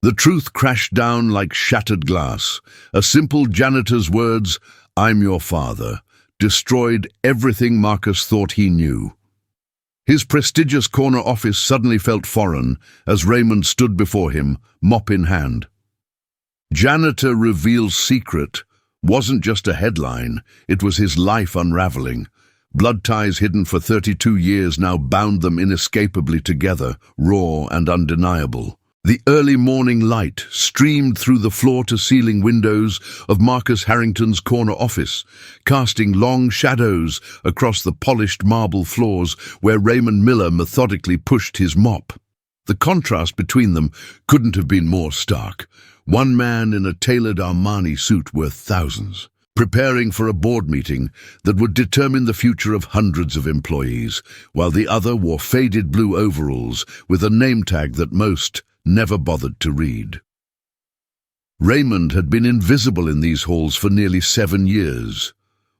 The truth crashed down like shattered glass. A simple janitor's words, "I'm your father," destroyed everything Marcus thought he knew. His prestigious corner office suddenly felt foreign as Raymond stood before him, mop in hand. Janitor reveals secret wasn't just a headline, it was his life unraveling. Blood ties hidden for 32 years now bound them inescapably together, raw and undeniable. The early morning light streamed through the floor-to-ceiling windows of Marcus Harrington's corner office, casting long shadows across the polished marble floors where Raymond Miller methodically pushed his mop. The contrast between them couldn't have been more stark. One man in a tailored Armani suit worth thousands, preparing for a board meeting that would determine the future of hundreds of employees, while the other wore faded blue overalls with a name tag that most never bothered to read. Raymond had been invisible in these halls for nearly 7 years,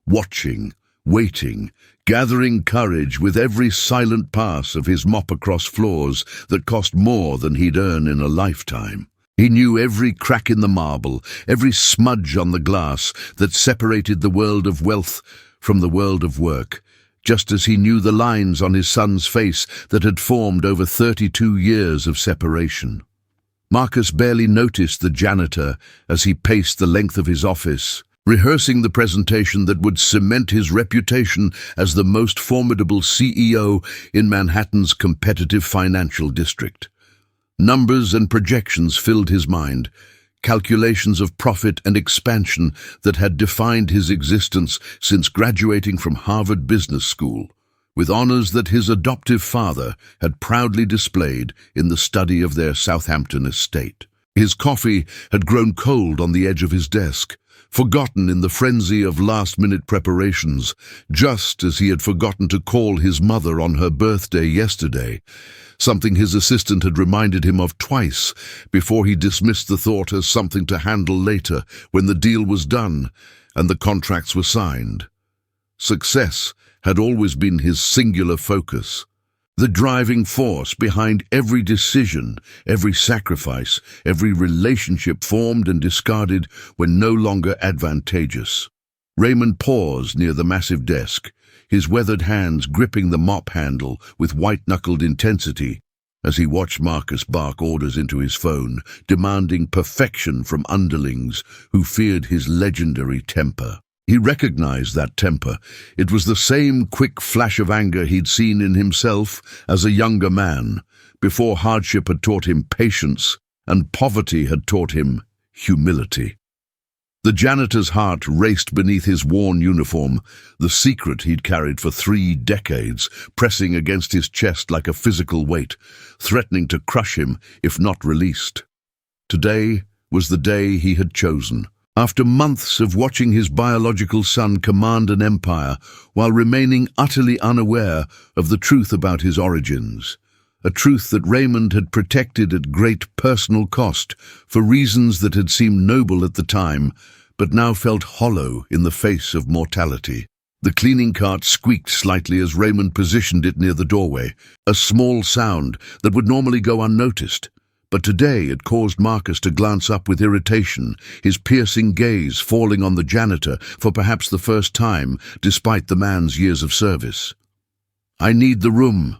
watching, waiting, gathering courage with every silent pass of his mop across floors that cost more than he'd earn in a lifetime. He knew every crack in the marble, every smudge on the glass that separated the world of wealth from the world of work, just as he knew the lines on his son's face that had formed over 32 years of separation. Marcus barely noticed the janitor as he paced the length of his office, rehearsing the presentation that would cement his reputation as the most formidable CEO in Manhattan's competitive financial district. Numbers and projections filled his mind, calculations of profit and expansion that had defined his existence since graduating from Harvard Business School, with honors that his adoptive father had proudly displayed in the study of their Southampton estate. His coffee had grown cold on the edge of his desk, forgotten in the frenzy of last-minute preparations, just as he had forgotten to call his mother on her birthday yesterday, something his assistant had reminded him of twice before he dismissed the thought as something to handle later when the deal was done and the contracts were signed. Success had always been his singular focus, the driving force behind every decision, every sacrifice, every relationship formed and discarded when no longer advantageous. Raymond paused near the massive desk, his weathered hands gripping the mop handle with white-knuckled intensity as he watched Marcus bark orders into his phone, demanding perfection from underlings who feared his legendary temper. He recognized that temper. It was the same quick flash of anger he'd seen in himself as a younger man, before hardship had taught him patience and poverty had taught him humility. The janitor's heart raced beneath his worn uniform, the secret he'd carried for 3 decades, pressing against his chest like a physical weight, threatening to crush him if not released. Today was the day he had chosen. After months of watching his biological son command an empire while remaining utterly unaware of the truth about his origins, a truth that Raymond had protected at great personal cost for reasons that had seemed noble at the time, but now felt hollow in the face of mortality. The cleaning cart squeaked slightly as Raymond positioned it near the doorway, a small sound that would normally go unnoticed. But today it caused Marcus to glance up with irritation, his piercing gaze falling on the janitor for perhaps the first time, despite the man's years of service. "I need the room,"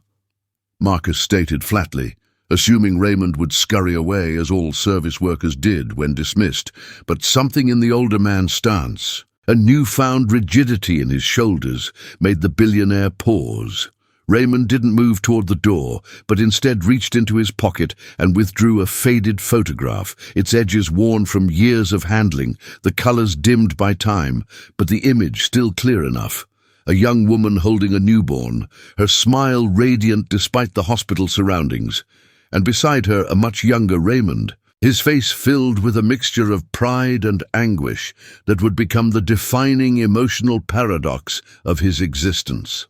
Marcus stated flatly, assuming Raymond would scurry away as all service workers did when dismissed. But something in the older man's stance, a newfound rigidity in his shoulders, made the billionaire pause. Raymond didn't move toward the door, but instead reached into his pocket and withdrew a faded photograph, its edges worn from years of handling, the colors dimmed by time, but the image still clear enough. A young woman holding a newborn, her smile radiant despite the hospital surroundings, and beside her a much younger Raymond, his face filled with a mixture of pride and anguish that would become the defining emotional paradox of his existence.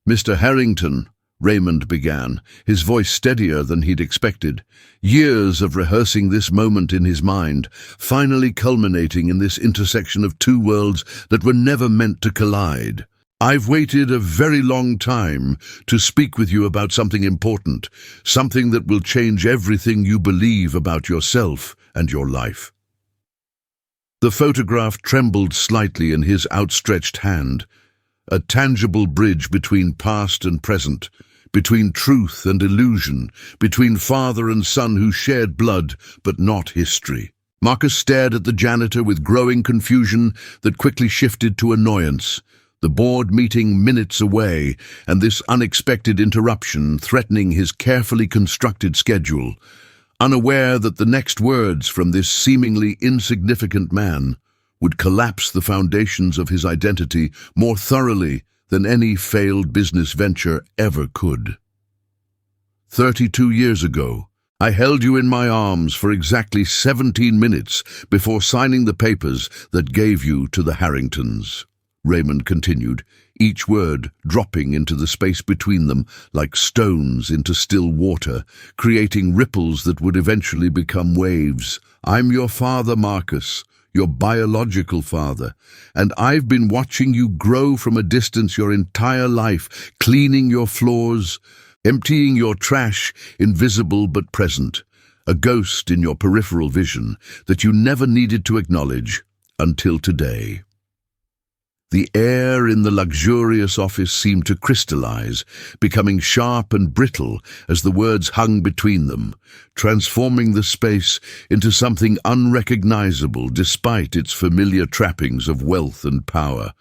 "Mr. Harrington," Raymond began, his voice steadier than he'd expected, years of rehearsing this moment in his mind, finally culminating in this intersection of 2 worlds that were never meant to collide. I've waited a very long time to speak with you about something important, something that will change everything you believe about yourself and your life." The photograph trembled slightly in his outstretched hand, a tangible bridge between past and present, between truth and illusion, between father and son who shared blood but not history. Marcus stared at the janitor with growing confusion that quickly shifted to annoyance. The board meeting minutes away, and this unexpected interruption threatening his carefully constructed schedule. Unaware that the next words from this seemingly insignificant man would collapse the foundations of his identity more thoroughly than any failed business venture ever could. 32 years ago, I held you in my arms for exactly 17 minutes before signing the papers that gave you to the Harringtons. Raymond continued, each word dropping into the space between them like stones into still water, creating ripples that would eventually become waves. "I'm your father, Marcus, your biological father, and I've been watching you grow from a distance your entire life, cleaning your floors, emptying your trash, invisible but present, a ghost in your peripheral vision that you never needed to acknowledge until today." The air in the luxurious office seemed to crystallize, becoming sharp and brittle as the words hung between them, transforming the space into something unrecognizable despite its familiar trappings of wealth and power.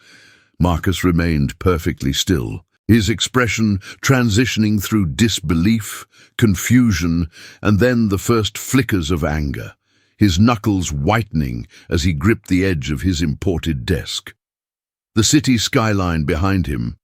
Marcus remained perfectly still, his expression transitioning through disbelief, confusion, and then the first flickers of anger, his knuckles whitening as he gripped the edge of his imported desk. The city skyline behind him,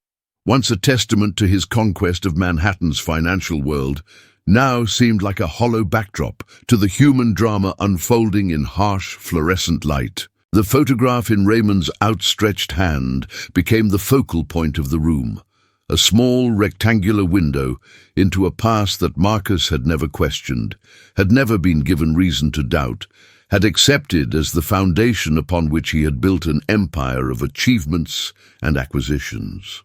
once a testament to his conquest of Manhattan's financial world, now seemed like a hollow backdrop to the human drama unfolding in harsh, fluorescent light. The photograph in Raymond's outstretched hand became the focal point of the room, a small rectangular window into a past that Marcus had never questioned, had never been given reason to doubt, had accepted as the foundation upon which he had built an empire of achievements and acquisitions.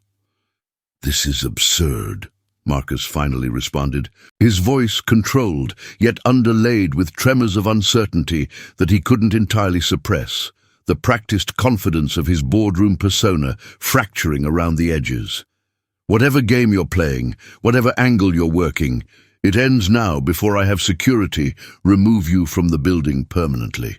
"This is absurd," Marcus finally responded, his voice controlled, yet underlaid with tremors of uncertainty that he couldn't entirely suppress, the practiced confidence of his boardroom persona fracturing around the edges. "Whatever game you're playing, whatever angle you're working, it ends now before I have security remove you from the building permanently."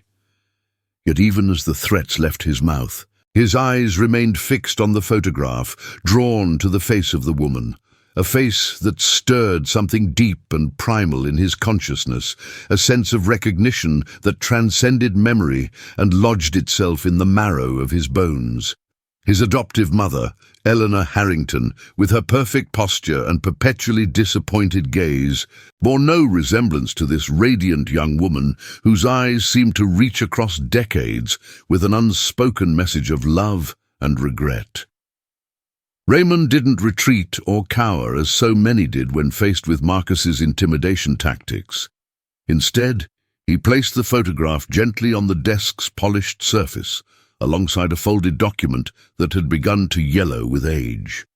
Yet even as the threats left his mouth, his eyes remained fixed on the photograph, drawn to the face of the woman, a face that stirred something deep and primal in his consciousness, a sense of recognition that transcended memory and lodged itself in the marrow of his bones. His adoptive mother, Eleanor Harrington, with her perfect posture and perpetually disappointed gaze, bore no resemblance to this radiant young woman whose eyes seemed to reach across decades with an unspoken message of love and regret. Raymond didn't retreat or cower as so many did when faced with Marcus's intimidation tactics. Instead, he placed the photograph gently on the desk's polished surface, alongside a folded document that had begun to yellow with age.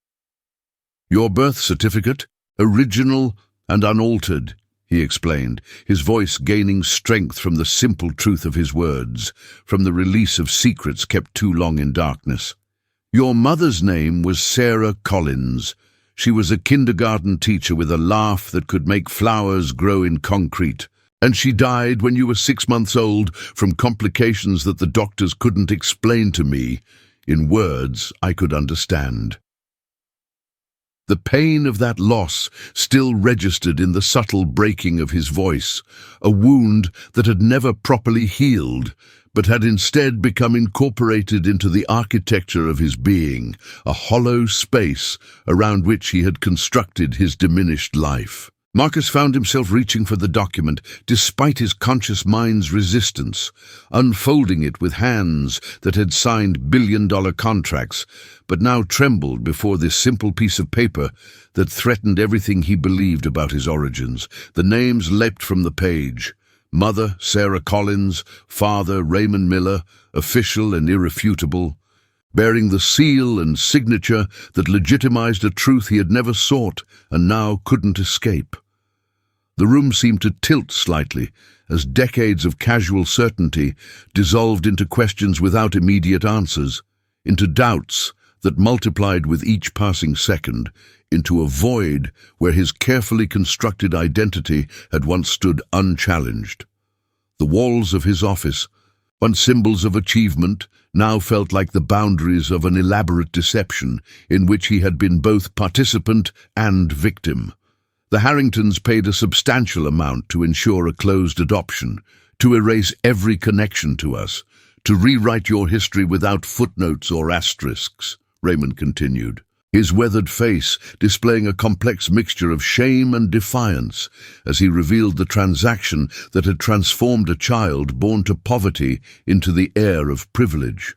"Your birth certificate, original and unaltered," he explained, his voice gaining strength from the simple truth of his words, from the release of secrets kept too long in darkness. "Your mother's name was Sarah Collins. She was a kindergarten teacher with a laugh that could make flowers grow in concrete. And she died when you were 6 months old from complications that the doctors couldn't explain to me in words I could understand." The pain of that loss still registered in the subtle breaking of his voice, a wound that had never properly healed, but had instead become incorporated into the architecture of his being, a hollow space around which he had constructed his diminished life. Marcus found himself reaching for the document despite his conscious mind's resistance, unfolding it with hands that had signed billion-dollar contracts, but now trembled before this simple piece of paper that threatened everything he believed about his origins. The names leapt from the page. Mother, Sarah Collins; father, Raymond Miller, official and irrefutable. bearing the seal and signature that legitimized a truth he had never sought and now couldn't escape. The room seemed to tilt slightly as decades of casual certainty dissolved into questions without immediate answers, into doubts that multiplied with each passing second, into a void where his carefully constructed identity had once stood unchallenged. The walls of his office, once symbols of achievement, now felt like the boundaries of an elaborate deception in which he had been both participant and victim. The Harringtons paid a substantial amount to ensure a closed adoption, to erase every connection to us, to rewrite your history without footnotes or asterisks, Raymond continued, his weathered face displaying a complex mixture of shame and defiance as he revealed the transaction that had transformed a child born to poverty into the heir of privilege.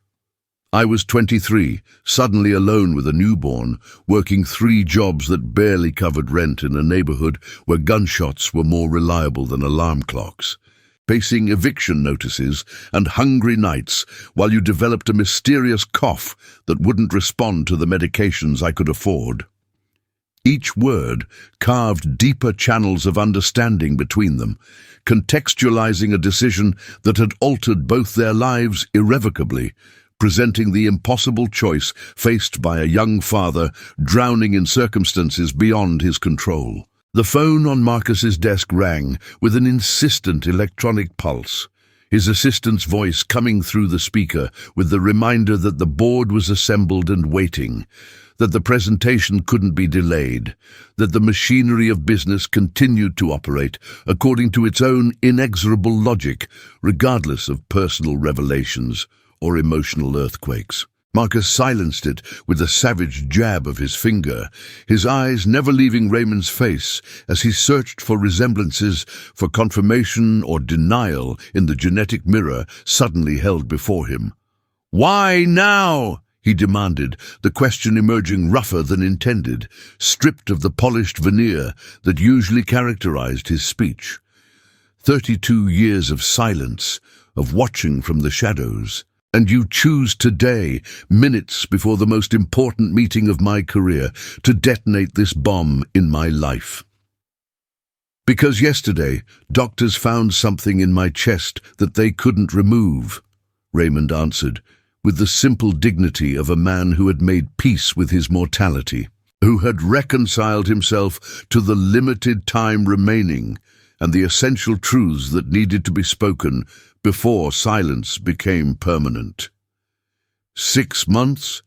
I was 23, suddenly alone with a newborn, working 3 jobs that barely covered rent in a neighborhood where gunshots were more reliable than alarm clocks, facing eviction notices and hungry nights while you developed a mysterious cough that wouldn't respond to the medications I could afford. Each word carved deeper channels of understanding between them, contextualizing a decision that had altered both their lives irrevocably, presenting the impossible choice faced by a young father drowning in circumstances beyond his control. The phone on Marcus's desk rang with an insistent electronic pulse, his assistant's voice coming through the speaker with the reminder that the board was assembled and waiting, that the presentation couldn't be delayed, that the machinery of business continued to operate according to its own inexorable logic, regardless of personal revelations or emotional earthquakes. Marcus silenced it with a savage jab of his finger, his eyes never leaving Raymond's face as he searched for resemblances, for confirmation or denial in the genetic mirror suddenly held before him. "Why now?" he demanded, the question emerging rougher than intended, stripped of the polished veneer that usually characterized his speech. 32 years of silence, of watching from the shadows. And you choose today, minutes before the most important meeting of my career, to detonate this bomb in my life. Because yesterday, doctors found something in my chest that they couldn't remove, Raymond answered, with the simple dignity of a man who had made peace with his mortality, who had reconciled himself to the limited time remaining and the essential truths that needed to be spoken before silence became permanent. 6 months,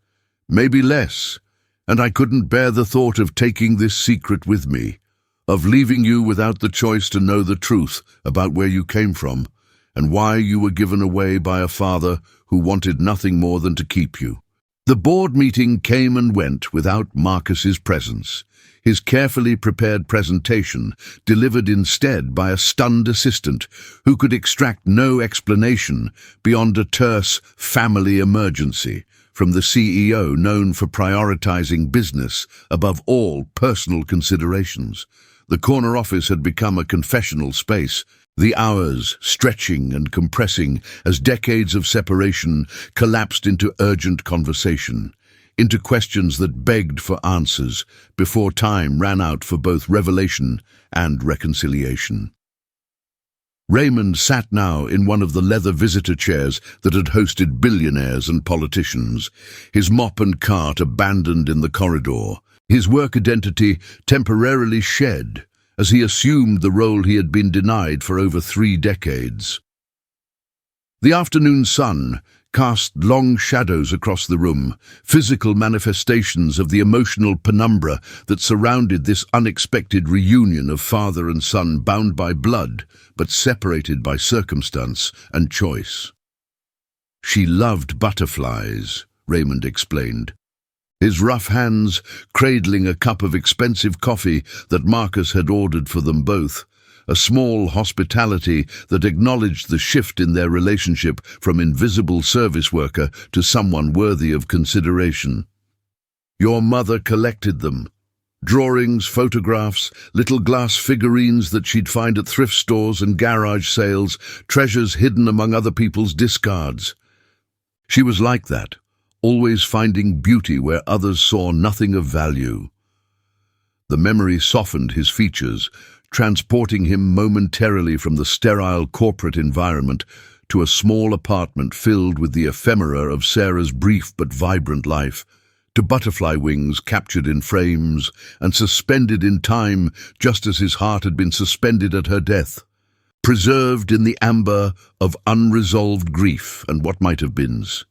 maybe less, and I couldn't bear the thought of taking this secret with me, of leaving you without the choice to know the truth about where you came from and why you were given away by a father who wanted nothing more than to keep you. The board meeting came and went without Marcus's presence, his carefully prepared presentation delivered instead by a stunned assistant who could extract no explanation beyond a terse family emergency from the CEO known for prioritizing business above all personal considerations. The corner office had become a confessional space, the hours stretching and compressing as decades of separation collapsed into urgent conversation, into questions that begged for answers before time ran out for both revelation and reconciliation. Raymond sat now in one of the leather visitor chairs that had hosted billionaires and politicians, his mop and cart abandoned in the corridor, his work identity temporarily shed as he assumed the role he had been denied for over 3 decades. The afternoon sun cast long shadows across the room, physical manifestations of the emotional penumbra that surrounded this unexpected reunion of father and son bound by blood, but separated by circumstance and choice. "She loved butterflies," Raymond explained, his rough hands cradling a cup of expensive coffee that Marcus had ordered for them both, a small hospitality that acknowledged the shift in their relationship from invisible service worker to someone worthy of consideration. "Your mother collected them. Drawings, photographs, little glass figurines that she'd find at thrift stores and garage sales, treasures hidden among other people's discards. She was like that, always finding beauty where others saw nothing of value. The memory softened his features, transporting him momentarily from the sterile corporate environment to a small apartment filled with the ephemera of Sarah's brief but vibrant life, to butterfly wings captured in frames and suspended in time just as his heart had been suspended at her death, preserved in the amber of unresolved grief and what might have beens.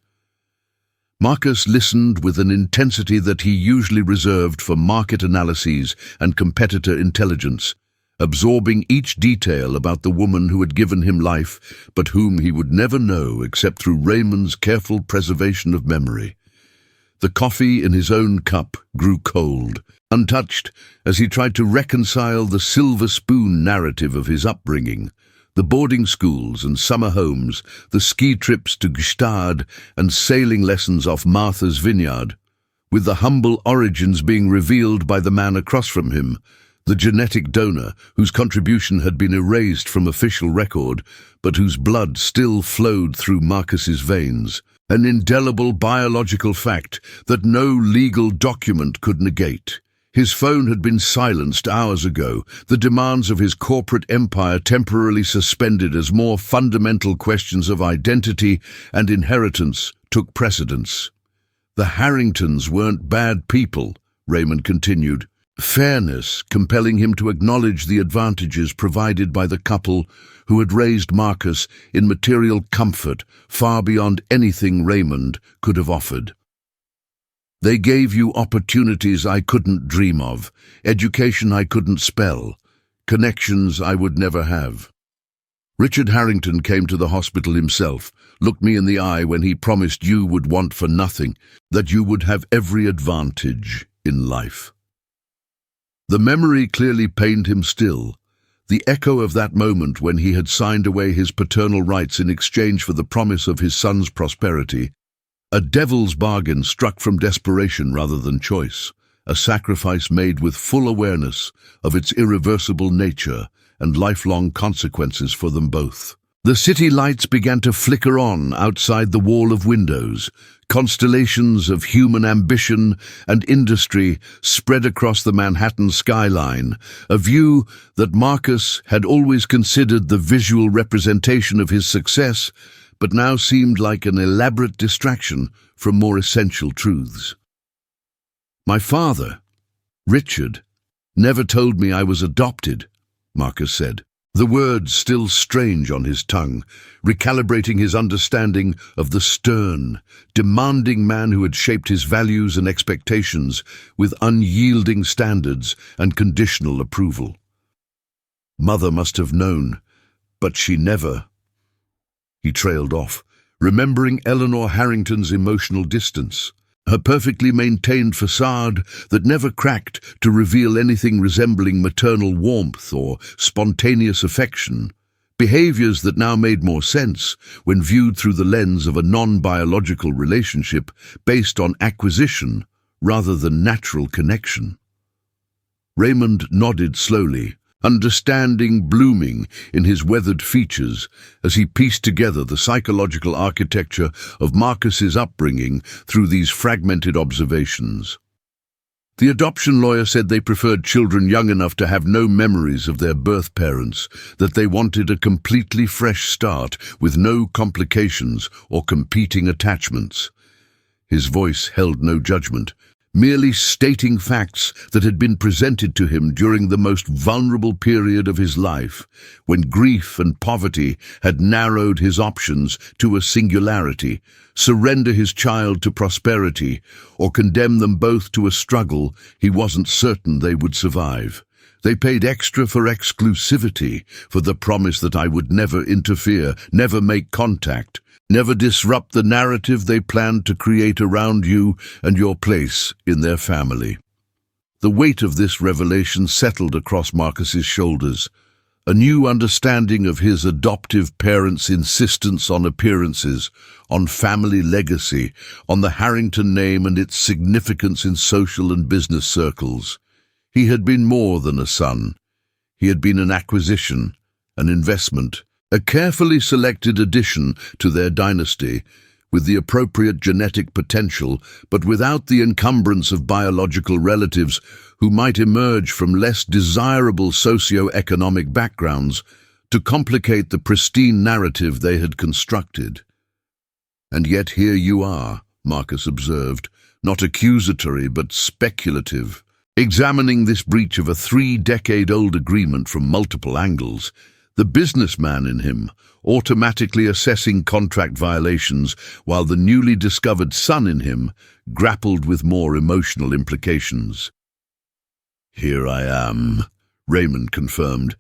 Marcus listened with an intensity that he usually reserved for market analyses and competitor intelligence, absorbing each detail about the woman who had given him life, but whom he would never know except through Raymond's careful preservation of memory. The coffee in his own cup grew cold, untouched, as he tried to reconcile the silver spoon narrative of his upbringing, the boarding schools and summer homes, the ski trips to Gstaad and sailing lessons off Martha's Vineyard, with the humble origins being revealed by the man across from him, the genetic donor whose contribution had been erased from official record, but whose blood still flowed through Marcus's veins, an indelible biological fact that no legal document could negate. His phone had been silenced hours ago, the demands of his corporate empire temporarily suspended as more fundamental questions of identity and inheritance took precedence. The Harringtons weren't bad people, Raymond continued, fairness compelling him to acknowledge the advantages provided by the couple who had raised Marcus in material comfort far beyond anything Raymond could have offered. They gave you opportunities I couldn't dream of, education I couldn't spell, connections I would never have. Richard Harrington came to the hospital himself, looked me in the eye when he promised you would want for nothing, that you would have every advantage in life. The memory clearly pained him still, the echo of that moment when he had signed away his paternal rights in exchange for the promise of his son's prosperity, a devil's bargain struck from desperation rather than choice, a sacrifice made with full awareness of its irreversible nature and lifelong consequences for them both. The city lights began to flicker on outside the wall of windows. Constellations of human ambition and industry spread across the Manhattan skyline, a view that Marcus had always considered the visual representation of his success, but now seemed like an elaborate distraction from more essential truths. My father, Richard, never told me I was adopted, Marcus said, the words still strange on his tongue, recalibrating his understanding of the stern, demanding man who had shaped his values and expectations with unyielding standards and conditional approval. Mother must have known, but she never. He trailed off, remembering Eleanor Harrington's emotional distance, her perfectly maintained facade that never cracked to reveal anything resembling maternal warmth or spontaneous affection, behaviors that now made more sense when viewed through the lens of a non-biological relationship based on acquisition rather than natural connection. Raymond nodded slowly, understanding blooming in his weathered features as he pieced together the psychological architecture of Marcus's upbringing through these fragmented observations. The adoption lawyer said they preferred children young enough to have no memories of their birth parents, that they wanted a completely fresh start with no complications or competing attachments. His voice held no judgment, merely stating facts that had been presented to him during the most vulnerable period of his life, when grief and poverty had narrowed his options to a singularity, surrender his child to prosperity, or condemn them both to a struggle he wasn't certain they would survive. They paid extra for exclusivity, for the promise that I would never interfere, never make contact, never disrupt the narrative they planned to create around you and your place in their family. The weight of this revelation settled across Marcus's shoulders, a new understanding of his adoptive parents' insistence on appearances, on family legacy, on the Harrington name and its significance in social and business circles. He had been more than a son. He had been an acquisition, an investment, a carefully selected addition to their dynasty, with the appropriate genetic potential, but without the encumbrance of biological relatives who might emerge from less desirable socio-economic backgrounds to complicate the pristine narrative they had constructed. "And yet here you are," Marcus observed, not accusatory but speculative, examining this breach of a 3-decade-old agreement from multiple angles, the businessman in him automatically assessing contract violations while the newly discovered son in him grappled with more emotional implications. "Here I am," Raymond confirmed,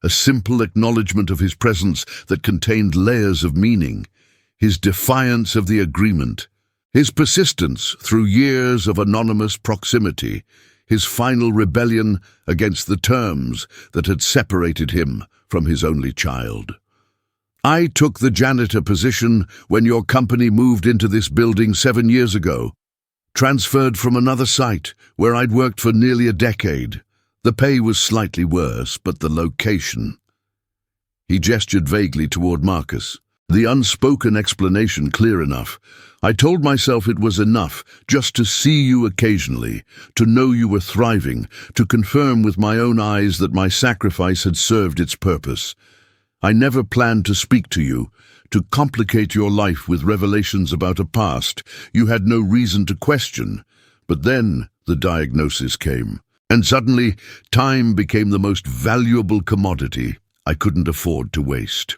a simple acknowledgement of his presence that contained layers of meaning, his defiance of the agreement, his persistence through years of anonymous proximity, his final rebellion against the terms that had separated him from his only child. "I took the janitor position when your company moved into this building 7 years ago, transferred from another site where I'd worked for nearly a decade. The pay was slightly worse, but the location." He gestured vaguely toward Marcus, the unspoken explanation clear enough. "I told myself it was enough just to see you occasionally, to know you were thriving, to confirm with my own eyes that my sacrifice had served its purpose. I never planned to speak to you, to complicate your life with revelations about a past you had no reason to question. But then the diagnosis came, and suddenly time became the most valuable commodity I couldn't afford to waste."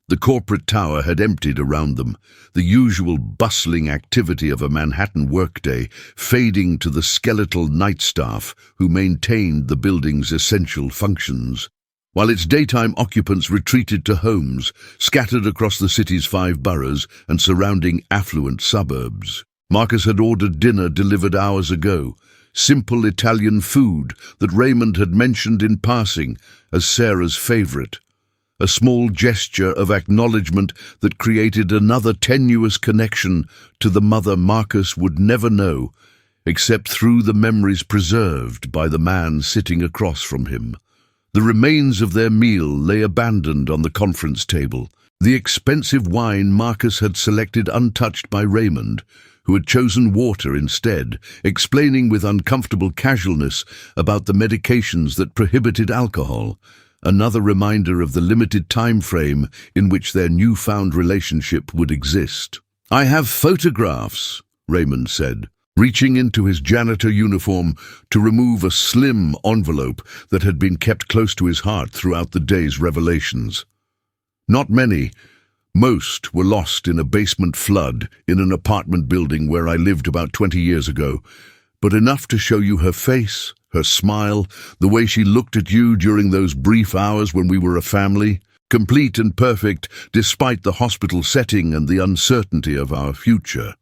The corporate tower had emptied around them, the usual bustling activity of a Manhattan workday fading to the skeletal night staff who maintained the building's essential functions, while its daytime occupants retreated to homes scattered across the city's 5 boroughs and surrounding affluent suburbs. Marcus had ordered dinner delivered hours ago, simple Italian food that Raymond had mentioned in passing as Sarah's favorite. A small gesture of acknowledgement that created another tenuous connection to the mother Marcus would never know, except through the memories preserved by the man sitting across from him. The remains of their meal lay abandoned on the conference table, the expensive wine Marcus had selected untouched by Raymond, who had chosen water instead, explaining with uncomfortable casualness about the medications that prohibited alcohol, another reminder of the limited time frame in which their newfound relationship would exist. "I have photographs," Raymond said, reaching into his janitor uniform to remove a slim envelope that had been kept close to his heart throughout the day's revelations. "Not many. Most were lost in a basement flood in an apartment building where I lived about 20 years ago, but enough to show you her face, her smile, the way she looked at you during those brief hours when we were a family, complete and perfect despite the hospital setting and the uncertainty of our future."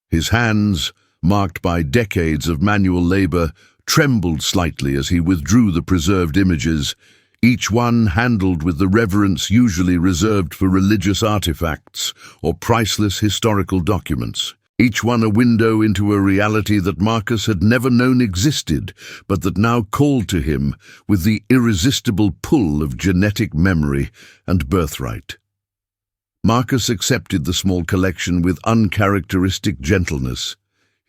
His hands, marked by decades of manual labor, trembled slightly as he withdrew the preserved images, each one handled with the reverence usually reserved for religious artifacts or priceless historical documents. Each one a window into a reality that Marcus had never known existed, but that now called to him with the irresistible pull of genetic memory and birthright. Marcus accepted the small collection with uncharacteristic gentleness,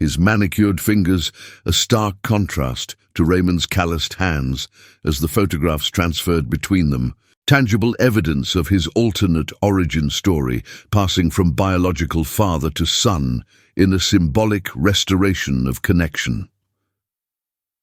his manicured fingers a stark contrast to Raymond's calloused hands as the photographs transferred between them, tangible evidence of his alternate origin story passing from biological father to son in a symbolic restoration of connection.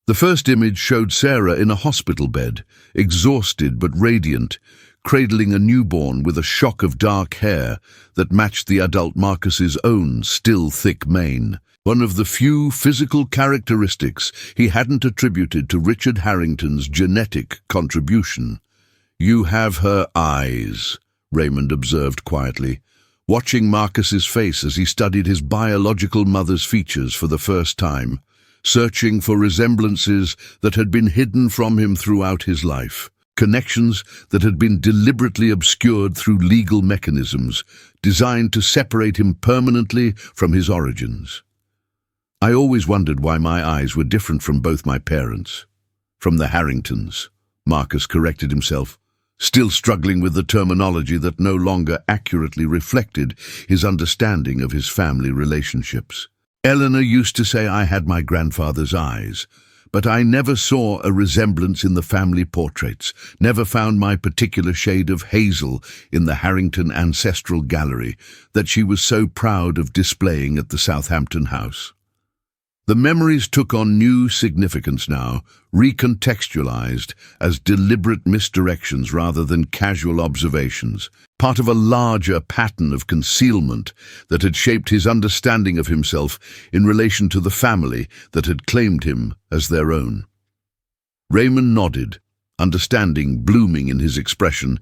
The first image showed Sarah in a hospital bed, exhausted but radiant, cradling a newborn with a shock of dark hair that matched the adult Marcus's own still thick mane, one of the few physical characteristics he hadn't attributed to Richard Harrington's genetic contribution. "You have her eyes," Raymond observed quietly, watching Marcus's face as he studied his biological mother's features for the first time, searching for resemblances that had been hidden from him throughout his life, connections that had been deliberately obscured through legal mechanisms designed to separate him permanently from his origins. "I always wondered why my eyes were different from both my parents. From the Harringtons," Marcus corrected himself, still struggling with the terminology that no longer accurately reflected his understanding of his family relationships. Eleanor used to say I had my grandfather's eyes, but I never saw a resemblance in the family portraits, never found my particular shade of hazel in the Harrington Ancestral Gallery that she was so proud of displaying at the Southampton house. The memories took on new significance now, recontextualized as deliberate misdirections rather than casual observations, part of a larger pattern of concealment that had shaped his understanding of himself in relation to the family that had claimed him as their own. Raymond nodded, understanding blooming in his expression,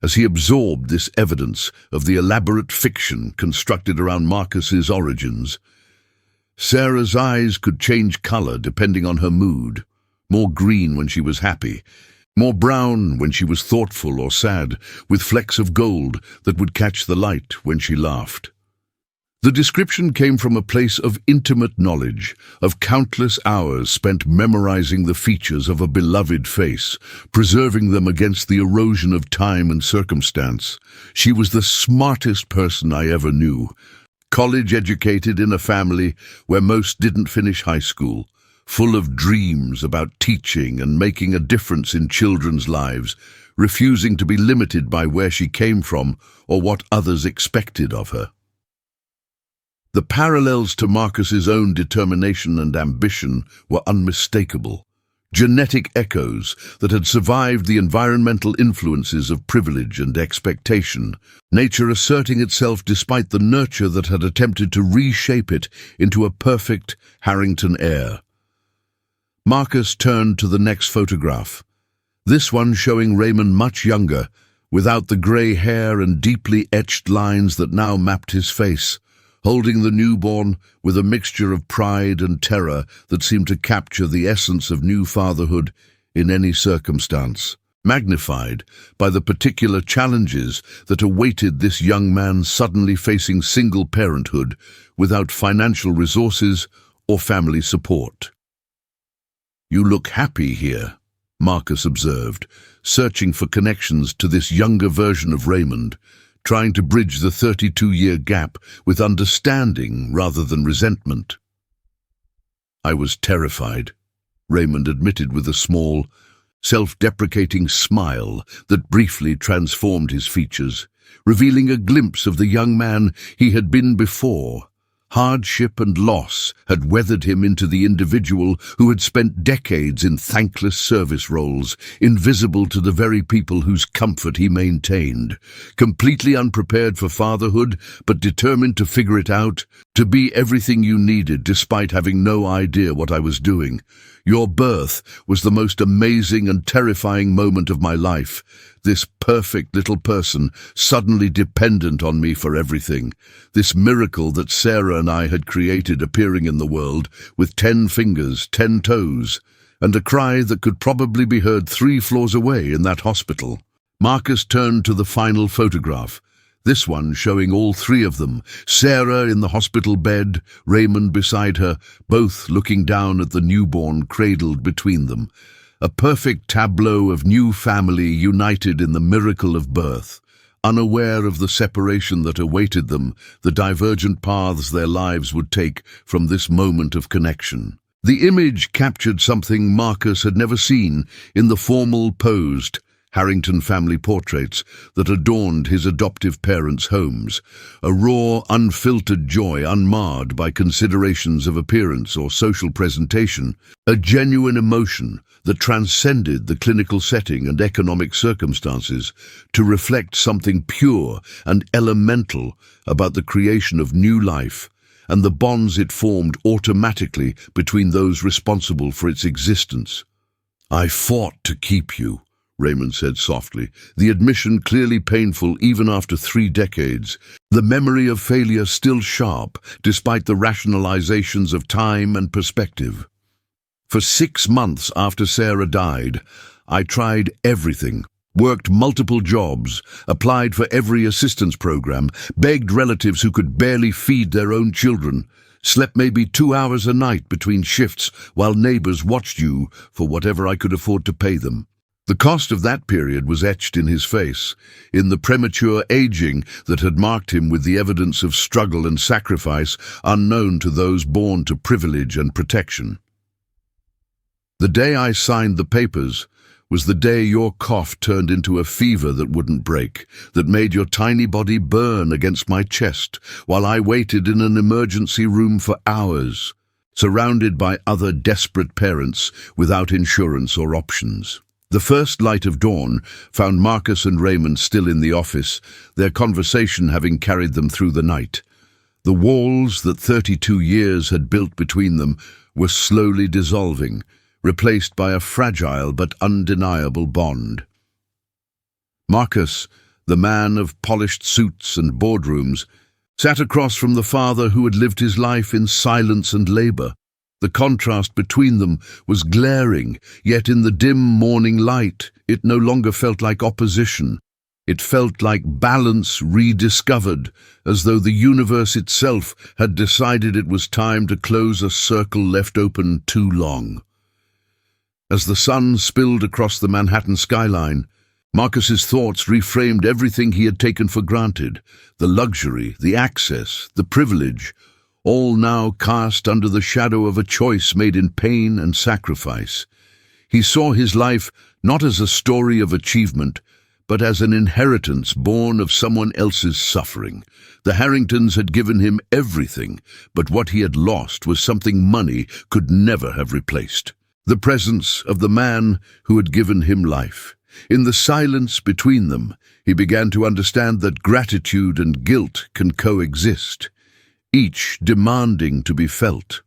as he absorbed this evidence of the elaborate fiction constructed around Marcus's origins. Sarah's eyes could change color depending on her mood, more green when she was happy, more brown when she was thoughtful or sad, with flecks of gold that would catch the light when she laughed. The description came from a place of intimate knowledge, of countless hours spent memorizing the features of a beloved face, preserving them against the erosion of time and circumstance. She was the smartest person I ever knew. College-educated in a family where most didn't finish high school, full of dreams about teaching and making a difference in children's lives, refusing to be limited by where she came from or what others expected of her. The parallels to Marcus's own determination and ambition were unmistakable. Genetic echoes that had survived the environmental influences of privilege and expectation, nature asserting itself despite the nurture that had attempted to reshape it into a perfect Harrington heir. Marcus turned to the next photograph, this one showing Raymond much younger, without the grey hair and deeply etched lines that now mapped his face, holding the newborn with a mixture of pride and terror that seemed to capture the essence of new fatherhood in any circumstance, magnified by the particular challenges that awaited this young man suddenly facing single parenthood without financial resources or family support. "You look happy here," Marcus observed, searching for connections to this younger version of Raymond, trying to bridge the 32-year gap with understanding rather than resentment. "I was terrified," Raymond admitted with a small, self-deprecating smile that briefly transformed his features, revealing a glimpse of the young man he had been before. Hardship and loss had weathered him into the individual who had spent decades in thankless service roles, invisible to the very people whose comfort he maintained, completely unprepared for fatherhood, but determined to figure it out, to be everything you needed despite having no idea what I was doing. Your birth was the most amazing and terrifying moment of my life. This perfect little person suddenly dependent on me for everything. This miracle that Sarah and I had created appearing in the world with 10 fingers, 10 toes, and a cry that could probably be heard 3 floors away in that hospital. Marcus turned to the final photograph, this one showing all 3 of them, Sarah in the hospital bed, Raymond beside her, both looking down at the newborn cradled between them. A perfect tableau of new family united in the miracle of birth, unaware of the separation that awaited them, the divergent paths their lives would take from this moment of connection. The image captured something Marcus had never seen in the formal, posed Harrington family portraits that adorned his adoptive parents' homes, a raw, unfiltered joy unmarred by considerations of appearance or social presentation, a genuine emotion that transcended the clinical setting and economic circumstances to reflect something pure and elemental about the creation of new life and the bonds it formed automatically between those responsible for its existence. "I fought to keep you," Raymond said softly, the admission clearly painful even after 3 decades, the memory of failure still sharp despite the rationalizations of time and perspective. "For 6 months after Sarah died, I tried everything, worked multiple jobs, applied for every assistance program, begged relatives who could barely feed their own children, slept maybe 2 hours a night between shifts while neighbors watched you for whatever I could afford to pay them. The cost of that period was etched in his face, in the premature aging that had marked him with the evidence of struggle and sacrifice unknown to those born to privilege and protection. The day I signed the papers was the day your cough turned into a fever that wouldn't break, that made your tiny body burn against my chest while I waited in an emergency room for hours, surrounded by other desperate parents without insurance or options. The first light of dawn found Marcus and Raymond still in the office, their conversation having carried them through the night. The walls that 32 years had built between them were slowly dissolving, replaced by a fragile but undeniable bond. Marcus, the man of polished suits and boardrooms, sat across from the father who had lived his life in silence and labor. The contrast between them was glaring, yet in the dim morning light it no longer felt like opposition. It felt like balance rediscovered, as though the universe itself had decided it was time to close a circle left open too long. As the sun spilled across the Manhattan skyline, Marcus's thoughts reframed everything he had taken for granted, the luxury, the access, the privilege, all now cast under the shadow of a choice made in pain and sacrifice. He saw his life not as a story of achievement, but as an inheritance born of someone else's suffering. The Harringtons had given him everything, but what he had lost was something money could never have replaced: the presence of the man who had given him life. In the silence between them, he began to understand that gratitude and guilt can coexist, each demanding to be felt.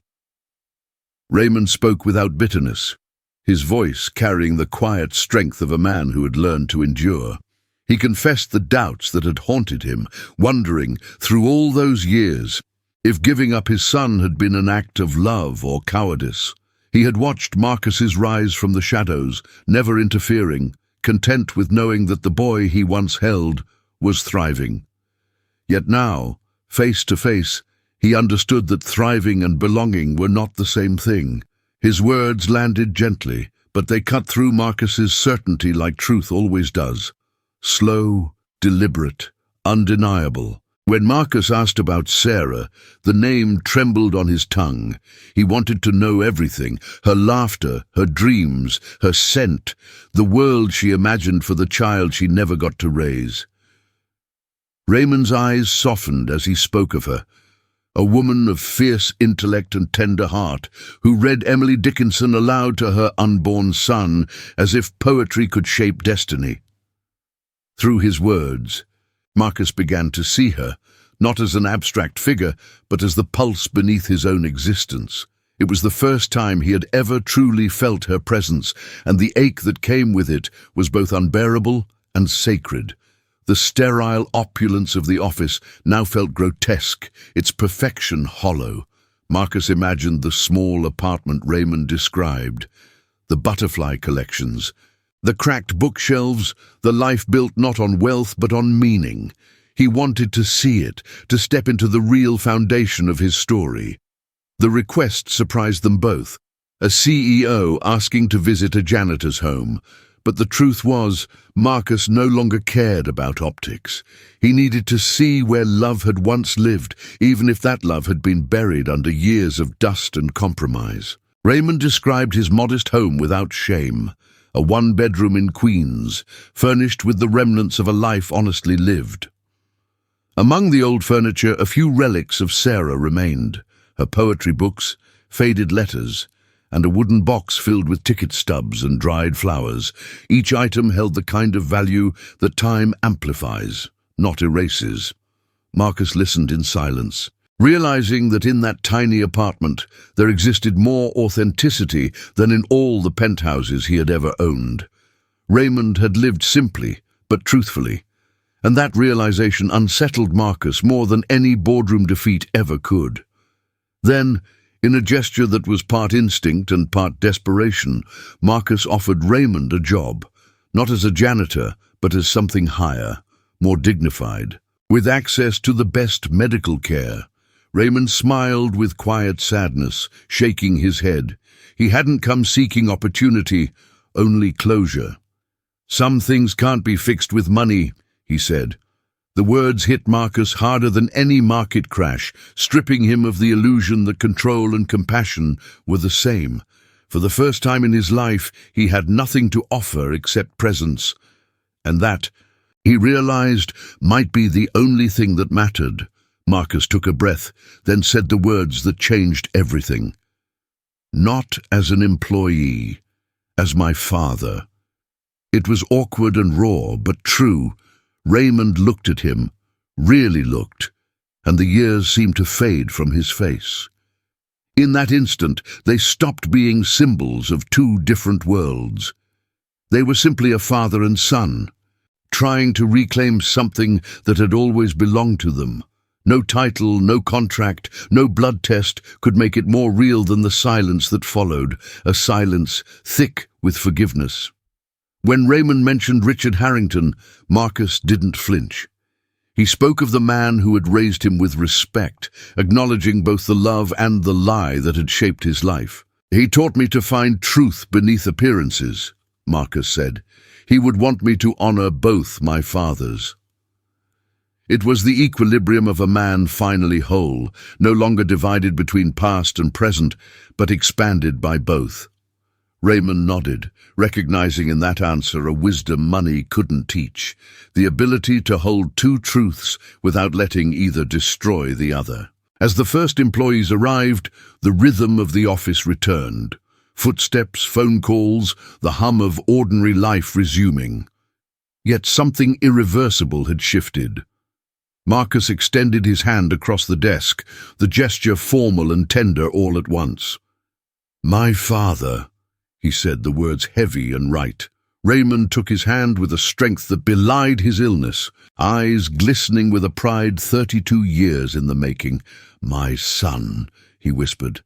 Raymond spoke without bitterness, his voice carrying the quiet strength of a man who had learned to endure. He confessed the doubts that had haunted him, wondering, through all those years, if giving up his son had been an act of love or cowardice. He had watched Marcus's rise from the shadows, never interfering, content with knowing that the boy he once held was thriving. Yet now, face to face, he understood that thriving and belonging were not the same thing. His words landed gently, but they cut through Marcus's certainty like truth always does. Slow, deliberate, undeniable. When Marcus asked about Sarah, the name trembled on his tongue. He wanted to know everything: her laughter, her dreams, her scent, the world she imagined for the child she never got to raise. Raymond's eyes softened as he spoke of her, a woman of fierce intellect and tender heart, who read Emily Dickinson aloud to her unborn son as if poetry could shape destiny. Through his words, Marcus began to see her, not as an abstract figure, but as the pulse beneath his own existence. It was the first time he had ever truly felt her presence, and the ache that came with it was both unbearable and sacred. The sterile opulence of the office now felt grotesque, its perfection hollow. Marcus imagined the small apartment Raymond described, the butterfly collections, the cracked bookshelves, the life built not on wealth but on meaning. He wanted to see it, to step into the real foundation of his story. The request surprised them both, a CEO asking to visit a janitor's home. But the truth was, Marcus no longer cared about optics. He needed to see where love had once lived, even if that love had been buried under years of dust and compromise. Raymond described his modest home without shame, a one-bedroom in Queens, furnished with the remnants of a life honestly lived. Among the old furniture, a few relics of Sarah remained: her poetry books, faded letters, and a wooden box filled with ticket stubs and dried flowers. Each item held the kind of value that time amplifies, not erases. Marcus listened in silence, realizing that in that tiny apartment there existed more authenticity than in all the penthouses he had ever owned. Raymond had lived simply, but truthfully, and that realization unsettled Marcus more than any boardroom defeat ever could. Then, in a gesture that was part instinct and part desperation, Marcus offered Raymond a job, not as a janitor, but as something higher, more dignified, with access to the best medical care. Raymond smiled with quiet sadness, shaking his head. He hadn't come seeking opportunity, only closure. "Some things can't be fixed with money," he said. The words hit Marcus harder than any market crash, stripping him of the illusion that control and compassion were the same. For the first time in his life, he had nothing to offer except presence. And that, he realized, might be the only thing that mattered. Marcus took a breath, then said the words that changed everything. "Not as an employee, as my father." It was awkward and raw, but true. Raymond looked at him, really looked, and the years seemed to fade from his face. In that instant, they stopped being symbols of two different worlds. They were simply a father and son, trying to reclaim something that had always belonged to them. No title, no contract, no blood test could make it more real than the silence that followed, a silence thick with forgiveness. When Raymond mentioned Richard Harrington, Marcus didn't flinch. He spoke of the man who had raised him with respect, acknowledging both the love and the lie that had shaped his life. "He taught me to find truth beneath appearances," Marcus said. "He would want me to honor both my fathers." It was the equilibrium of a man finally whole, no longer divided between past and present, but expanded by both. Raymond nodded, recognizing in that answer a wisdom money couldn't teach, the ability to hold two truths without letting either destroy the other. As the first employees arrived, the rhythm of the office returned. Footsteps, phone calls, the hum of ordinary life resuming. Yet something irreversible had shifted. Marcus extended his hand across the desk, the gesture formal and tender all at once. "My father," he said, the words heavy and right. Raymond took his hand with a strength that belied his illness, eyes glistening with a pride 32 years in the making. "My son," he whispered.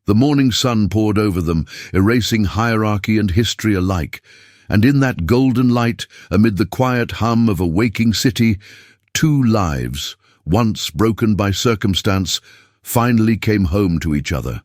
The morning sun poured over them, erasing hierarchy and history alike, and in that golden light, amid the quiet hum of a waking city, two lives, once broken by circumstance, finally came home to each other.